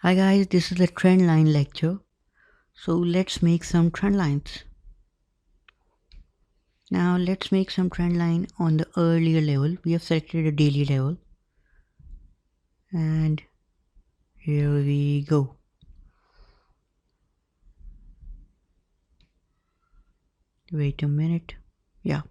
Hi guys, this is the trend line lecture. So let's make some trend lines. Now let's make some trend line on the earlier level. We have selected a daily level. And here we go. Wait a minute. Yeah.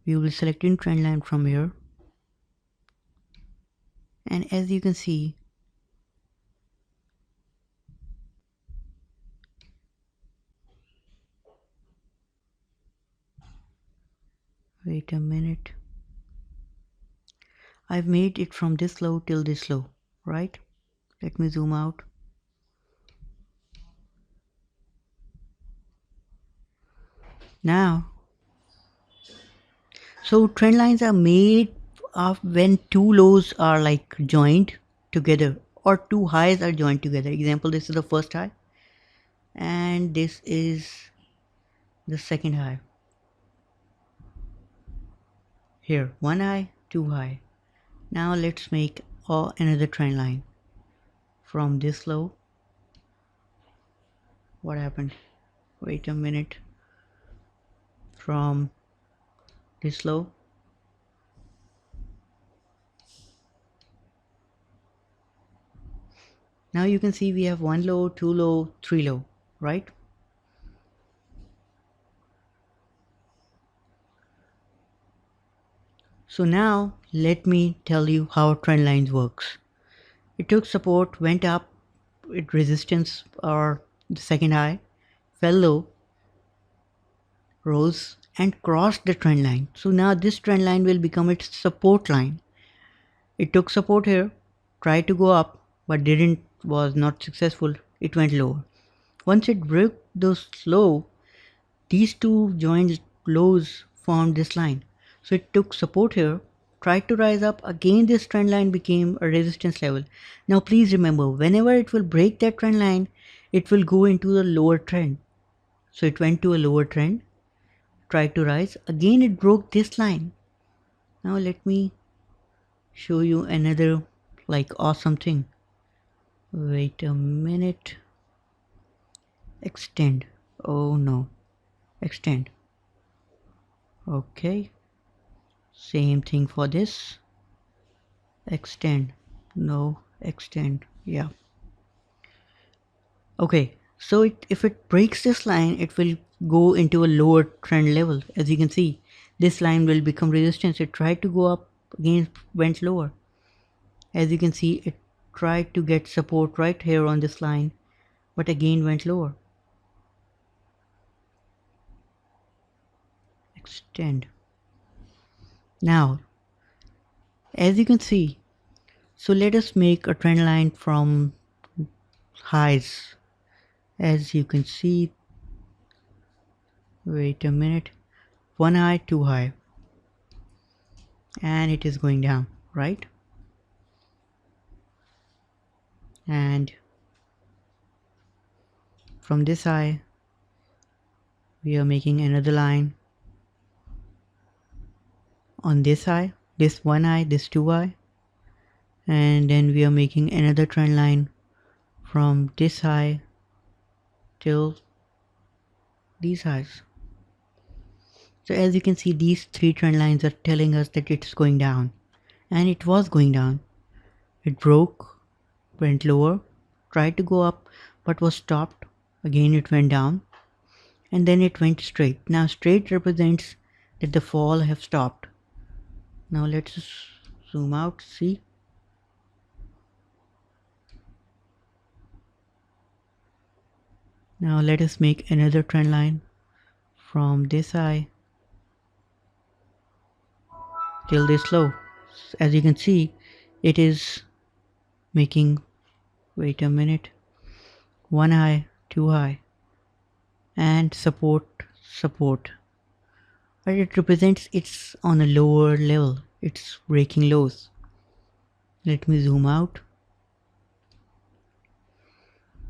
We will select in trend line from here. And as you can see, wait a minute. I've made it from this low till this low, right? Let me zoom out. Now, so trend lines are made of when two lows are like joined together or two highs are joined together. Example, this is the first high and this is the second high. Here, one high, two high. Now let's make another trend line from this low. What happened? Wait a minute. From this low. Now you can see we have one low, two low, three low, right? So now let me tell you how trend lines works. It took support, went up, it resistance or the second high, fell low, rose and crossed the trend line. So now this trend line will become its support line. It took support here, tried to go up, but was not successful. It went lower. Once it broke those low, these two joined lows formed this line. So it took support here, tried to rise up, again this trend line became a resistance level. Now please remember, whenever it will break that trend line, it will go into the lower trend. So it went to a lower trend, tried to rise, again it broke this line. Now let me show you another like awesome thing. Wait a minute. Extend. Oh no. Extend. Okay. Same thing for this. Extend. No. Extend. Yeah. Okay. So if it breaks this line, it will go into a lower trend level. As you can see, this line will become resistance. It tried to go up, again went lower. As you can see, it tried to get support right here on this line, but again went lower. Extend. Now, as you can see, so let us make a trend line from highs. As you can see, wait a minute, one high, two high, and it is going down, right? And from this high, we are making another line on this high, this one high, this two high, and then we are making another trend line from this high till these highs. So as you can see, these three trend lines are telling us that it's going down, and it was going down. It broke, went lower, tried to go up, but was stopped. Again it went down, and then it went straight. Now straight represents that the fall have stopped. Now let's zoom out, see. Now let us make another trend line from this high till this low. As you can see, it is making, wait a minute, one high, two high, and support, support. But it represents it's on a lower level. It's breaking lows. Let me zoom out.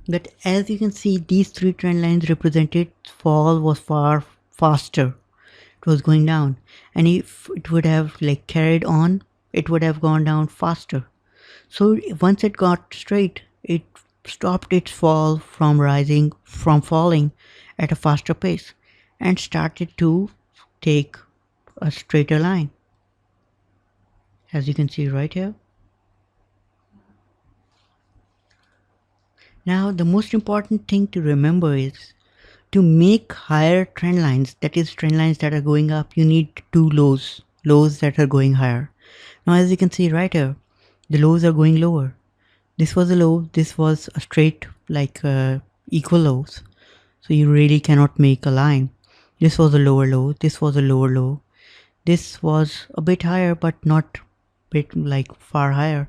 But as you can see, these three trend lines represented fall was far faster. It was going down, and if it would have like carried on, it would have gone down faster. So once it got straight, it stopped its fall from falling at a faster pace and started to take a straighter line, as you can see right here. Now the most important thing to remember is to make higher trend lines, that is trend lines that are going up, you need two lows that are going higher. Now as you can see right here, the lows are going lower. This was a low, this was a straight like equal lows. So you really cannot make a line. This was a lower low, this was a lower low. This was a bit higher but not bit like far higher.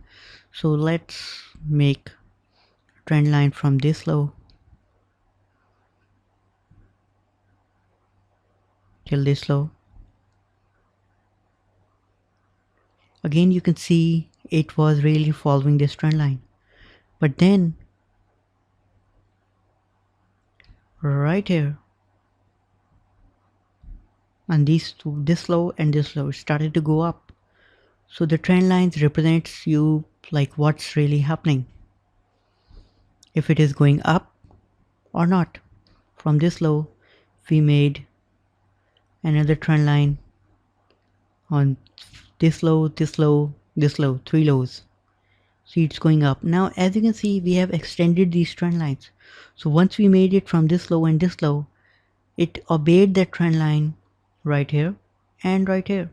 So let's make a trend line from this low till this low. Again you can see it was really following this trend line. But then right here on this low and this low, it started to go up. So the trend lines represents you like what's really happening, if it is going up or not. From this low we made another trend line on this low, this low, this low, three lows. See, it's going up. Now as you can see, we have extended these trend lines. So once we made it from this low and this low, it obeyed that trend line right here and right here.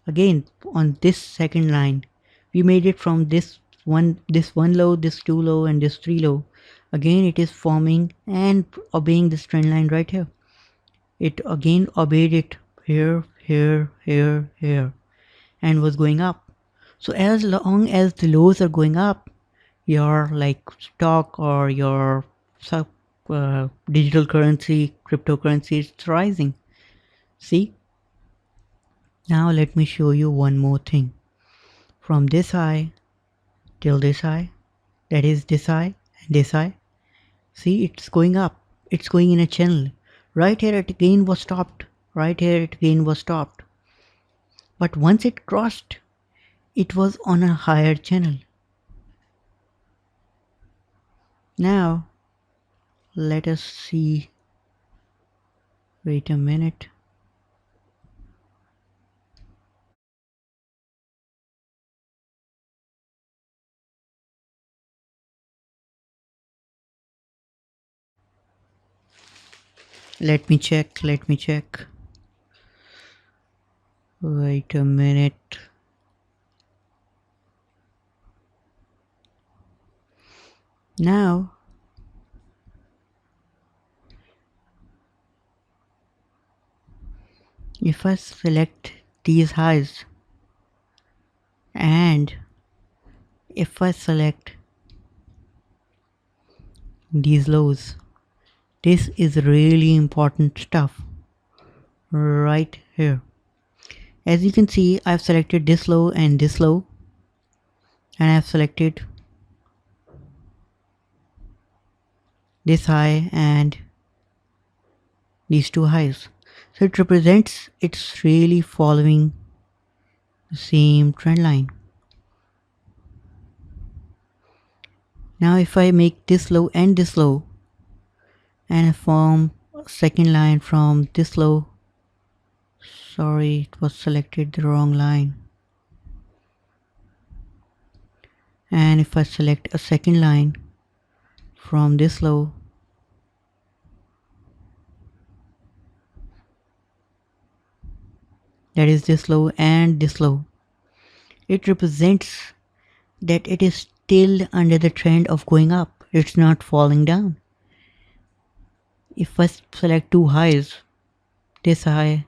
Again on this second line, we made it from this one low, this two low, and this three low. Again it is forming and obeying this trend line right here. It again obeyed it here, here, here, here, and was going up. So as long as the lows are going up, your like stock or your digital currency, cryptocurrency is rising. See? Now let me show you one more thing. From this high till this high, that is this high and this high. See, it's going up. It's going in a channel. Right here it again was stopped. Right here it again was stopped. But once it crossed, it was on a higher channel. Now let us see. Wait a minute. Let me check. Wait a minute. Now if I select these highs and if I select these lows, this is really important stuff right here. As you can see, I've selected this low and this low, and I've selected this high and these two highs. So it represents it's really following the same trend line. Now if I make this low and this low and I form a second line from this low, sorry, it was selected the wrong line. And if I select a second line from this low, that is this low and this low, it represents that it is still under the trend of going up. It's not falling down. If I select two highs, this high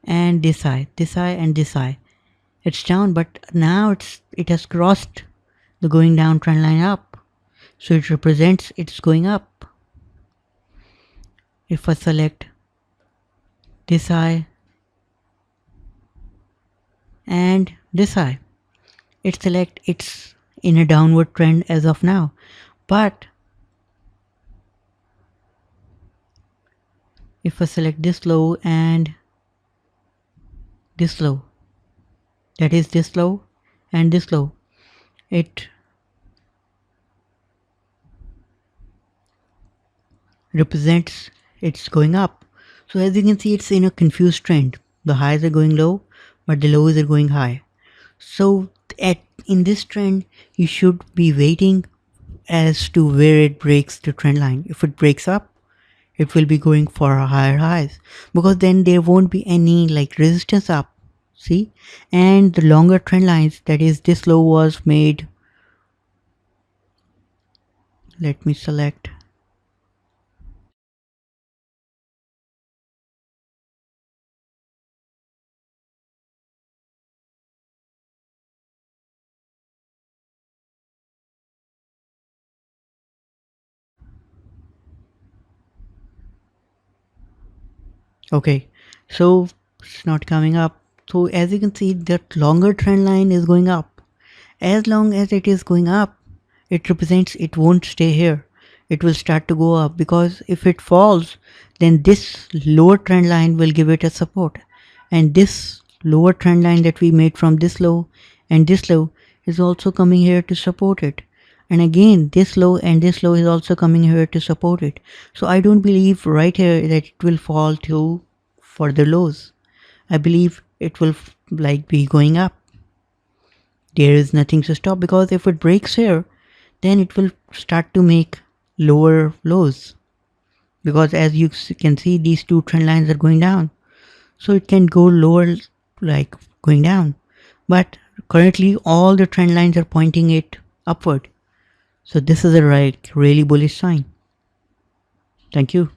and this high and this high, it's down, but now it has crossed the going down trend line up. So it represents it's going up. If I select this high and this high, it's in a downward trend as of now. But if I select this low and this low, that is this low and this low. It represents it's going up. So as you can see, it's in a confused trend. The highs are going low, but the lows are going high. So at in this trend, you should be waiting as to where it breaks the trend line. If it breaks up, it will be going for higher highs, because then there won't be any like resistance up. See, and the longer trend lines, that is this low was made. Let me select. Okay, so it's not coming up. So as you can see, that longer trend line is going up. As long as it is going up, it represents it won't stay here. It will start to go up, because if it falls, then this lower trend line will give it a support. And this lower trend line that we made from this low and this low is also coming here to support it. And again, this low and this low is also coming here to support it. So I don't believe right here that it will fall to further lows. I believe it will like be going up. There is nothing to stop, because if it breaks here, then it will start to make lower lows, because as you can see, these two trend lines are going down, so it can go lower, like going down. But currently all the trend lines are pointing it upward, so this is a really bullish sign. Thank you.